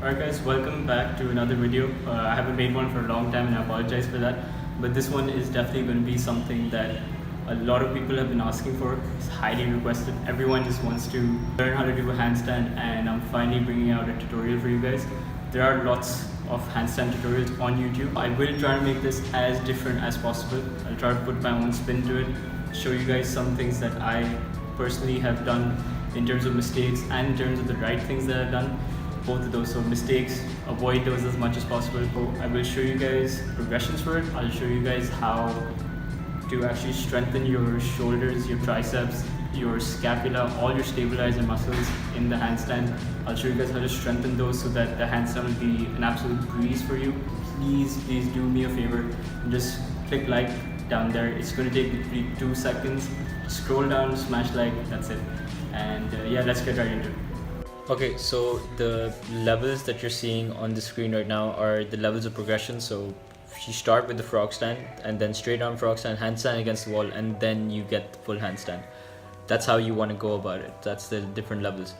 Alright guys, welcome back to another video. I haven't made one for a long time and I apologize for that. But this one is definitely going to be something that a lot of people have been asking for. It's highly requested. Everyone just wants to learn how to do a handstand, and I'm finally bringing out a tutorial for you guys. There are lots of handstand tutorials on YouTube. I will try to make this as different as possible. I'll try to put my own spin to it, show you guys some things that I personally have done in terms of mistakes and in terms of the right things that I've done. Both of those, so mistakes, avoid those as much as possible. So I will show you guys progressions for it. I'll show you guys how to actually strengthen your shoulders, your triceps, your scapula, all your stabilizer muscles in the handstand. I'll show you guys how to strengthen those so that the handstand will be an absolute breeze for you. Please do me a favor and just click like down there. It's going to take literally 2 seconds. Scroll down, smash like, that's it. And yeah, let's get right into it. Okay, so the levels that you're seeing on the screen right now are the levels of progression. So you start with the frog stand, and then straight arm frog stand, handstand against the wall, and then you get the full handstand. That's how you want to go about it. That's the different levels.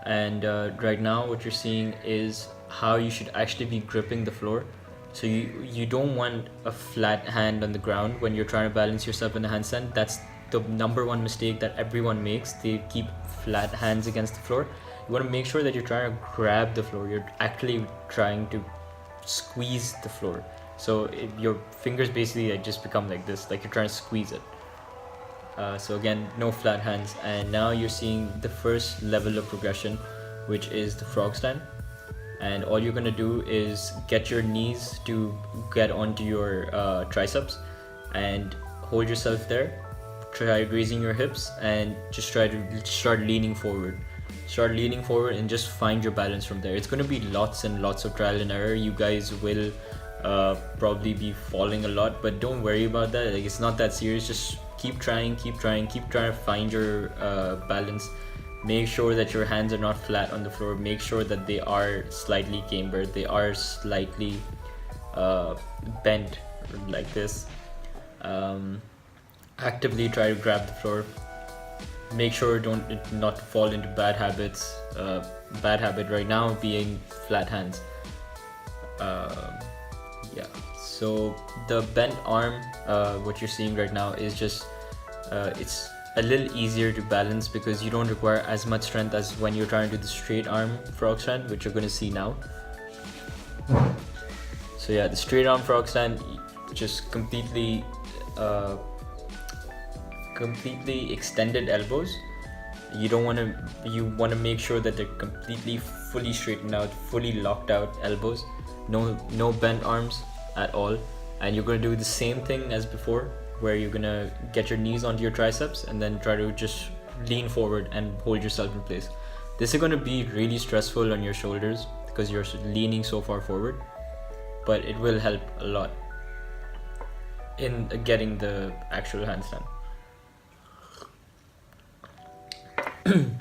And right now what you're seeing is how you should actually be gripping the floor. So you don't want a flat hand on the ground when you're trying to balance yourself in the handstand. That's the number one mistake that everyone makes. They keep flat hands against the floor. You want to make sure that you're trying to grab the floor. You're actually trying to squeeze the floor. So your fingers basically just become like this, like you're trying to squeeze it. So again, no flat hands. And now you're seeing the first level of progression, which is the frog stand. And all you're going to do is get your knees to get onto your triceps and hold yourself there. Try raising your hips and just try to start leaning forward. Start leaning forward and just find your balance from there. It's going to be lots and lots of trial and error. You guys will probably be falling a lot, but don't worry about that. Like, it's not that serious. Just keep trying to find your balance. Make sure that your hands are not flat on the floor. Make sure that they are slightly cambered. They are slightly bent like this. Actively try to grab the floor. Make sure not to fall into bad habits. Bad habit right now being flat hands. Yeah, so the bent arm, what you're seeing right now is just it's a little easier to balance because you don't require as much strength as when you're trying to do the straight arm frog stand, which you're going to see now. So yeah, the straight arm frog stand, just completely extended elbows. You want to make sure that they're completely fully straightened out, fully locked out elbows. No bent arms at all. And you're going to do the same thing as before, where you're going to get your knees onto your triceps and then try to just lean forward and hold yourself in place. This is going to be really stressful on your shoulders because you're leaning so far forward, but it will help a lot in getting the actual handstand.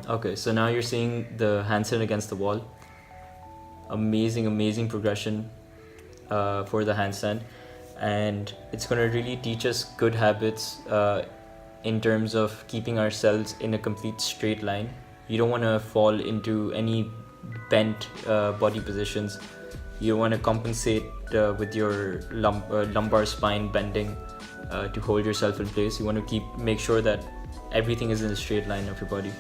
Okay, so now you're seeing the handstand against the wall. Amazing progression for the handstand, and it's going to really teach us good habits in terms of keeping ourselves in a complete straight line. You don't want to fall into any bent body positions. You want to compensate with your lumbar spine bending to hold yourself in place. You want to make sure that everything is in a straight line of your body.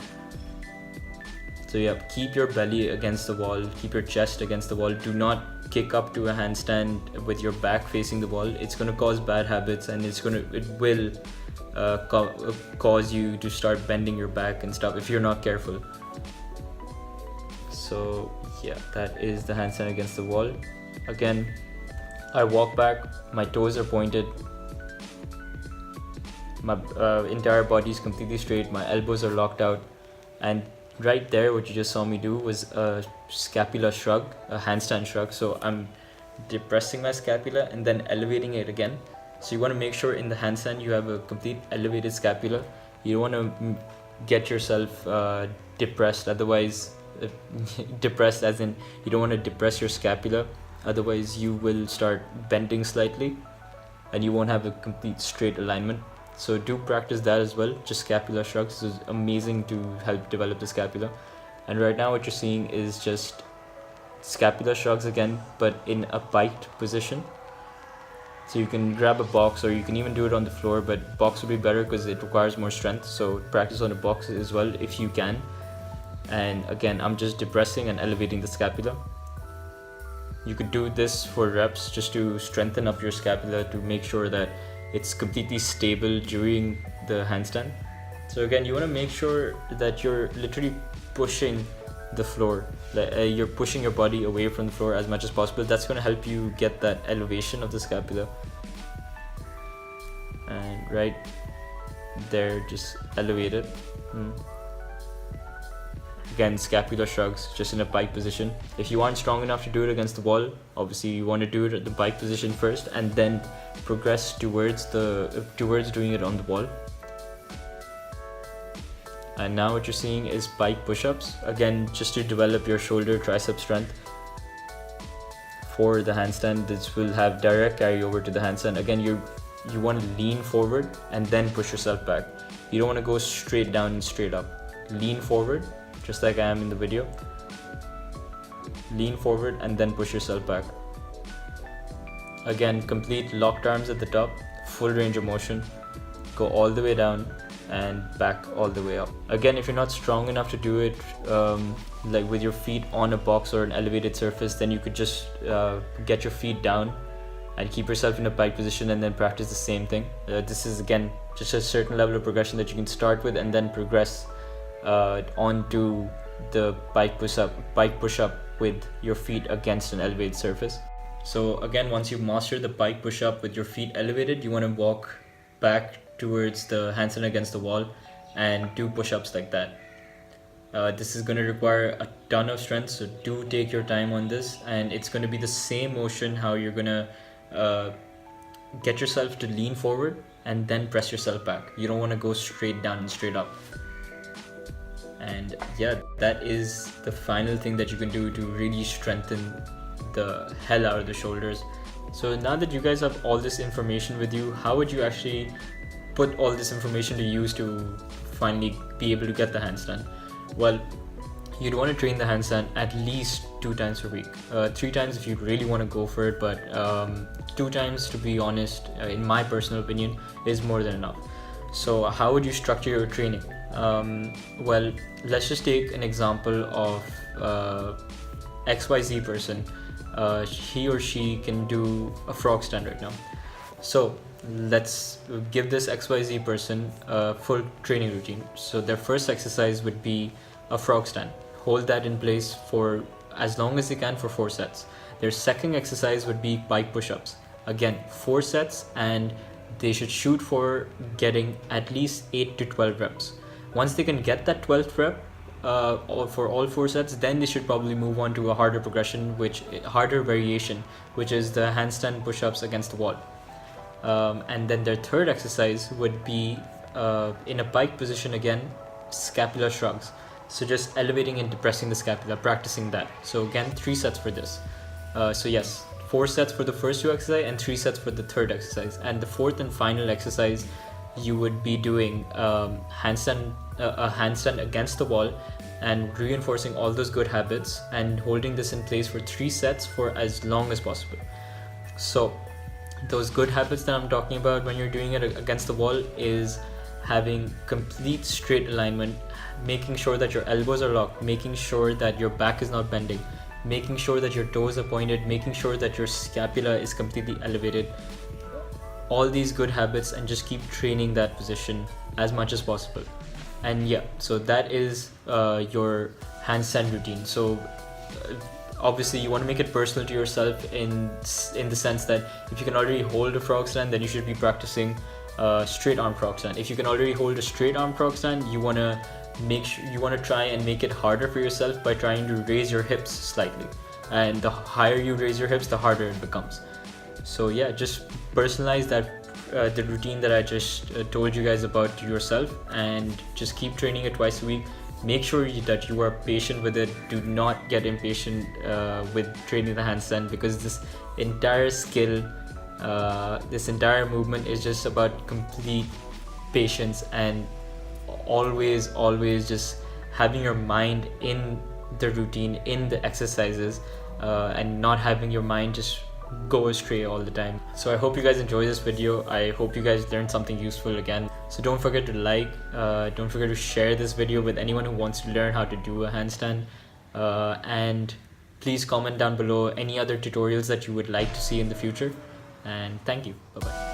So yeah, keep your belly against the wall, keep your chest against the wall. Do not kick up to a handstand with your back facing the wall. It's going to cause bad habits, and it will cause you to start bending your back and stuff if you're not careful. So yeah, that is the handstand against the wall. Again, I walk back, my toes are pointed, my entire body is completely straight, my elbows are locked out, and right there what you just saw me do was a scapula shrug, a handstand shrug. So I'm depressing my scapula and then elevating it again. So you want to make sure in the handstand you have a complete elevated scapula. You don't want to get yourself depressed, otherwise depressed as in you don't want to depress your scapula, otherwise you will start bending slightly and you won't have a complete straight alignment. So do practice that as well. Just scapula shrugs is amazing to help develop the scapula. And right now what you're seeing is just scapular shrugs again, but in a piked position. So you can grab a box, or you can even do it on the floor, but box would be better because it requires more strength. So practice on a box as well if you can. And again, I'm just depressing and elevating the scapula. You could do this for reps just to strengthen up your scapula, to make sure that it's completely stable during the handstand. So again, you want to make sure that you're literally pushing the floor, you're pushing your body away from the floor as much as possible. That's going to help you get that elevation of the scapula. And right there, just elevate it. Again, scapular shrugs, just in a pike position. If you aren't strong enough to do it against the wall, obviously you want to do it at the pike position first, and then progress towards doing it on the wall. And now what you're seeing is pike push-ups, again just to develop your shoulder tricep strength for the handstand. This will have direct carryover to the handstand. Again, you want to lean forward and then push yourself back. You don't want to go straight down and straight up. Lean forward, just like I am in the video. Lean forward and then push yourself back. Again, complete locked arms at the top, full range of motion. Go all the way down and back all the way up. Again, if you're not strong enough to do it like with your feet on a box or an elevated surface, then you could just get your feet down and keep yourself in a pike position and then practice the same thing. This is again just a certain level of progression that you can start with and then progress onto the pike push-up with your feet against an elevated surface. So again, once you master the pike push-up with your feet elevated, you want to walk back towards the handstand against the wall and do push-ups like that. This is going to require a ton of strength, so do take your time on this, and it's going to be the same motion how you're going to get yourself to lean forward and then press yourself back. You don't want to go straight down and straight up. And yeah, that is the final thing that you can do to really strengthen the hell out of the shoulders. So now that you guys have all this information with you, how would you actually put all this information to use to finally be able to get the handstand? Well, you'd want to train the handstand at least 2 times per week. 3 times if you really want to go for it, but 2 times, to be honest, in my personal opinion, is more than enough. So how would you structure your training? Well, let's just take an example of XYZ person. He or she can do a frog stand right now. So let's give this XYZ person a full training routine. So their first exercise would be a frog stand. Hold that in place for as long as they can for 4 sets. Their second exercise would be pike push-ups. Again, 4 sets, and they should shoot for getting at least 8 to 12 reps. Once they can get that 12th rep for all 4 sets, then they should probably move on to a harder progression, harder variation, which is the handstand push-ups against the wall. And then their third exercise would be in a pike position again, scapular shrugs. So just elevating and depressing the scapula, practicing that. So again, 3 sets for this. So yes, 4 sets for the first 2 exercises and 3 sets for the third exercise. And the fourth and final exercise, you would be doing a handstand against the wall and reinforcing all those good habits and holding this in place for 3 sets for as long as possible. So those good habits that I'm talking about when you're doing it against the wall is having complete straight alignment, making sure that your elbows are locked, making sure that your back is not bending, making sure that your toes are pointed, making sure that your scapula is completely elevated. All these good habits, and just keep training that position as much as possible. And yeah, so that is your handstand routine. So obviously you want to make it personal to yourself in the sense that if you can already hold a frog stand, then you should be practicing straight arm frog stand. If you can already hold a straight arm frog stand, you want to try and make it harder for yourself by trying to raise your hips slightly, and the higher you raise your hips, the harder it becomes. So yeah, just personalize that the routine that I just told you guys about to yourself, and just keep training it twice a week. Make sure that you are patient with it. Do not get impatient with training the handstand, because this entire skill, this entire movement is just about complete patience and always just having your mind in the routine, in the exercises, and not having your mind just go astray all the time. So I hope you guys enjoy this video. I hope you guys learned something useful again. So don't forget to like, don't forget to share this video with anyone who wants to learn how to do a handstand, and please comment down below any other tutorials that you would like to see in the future. And thank you. Bye bye.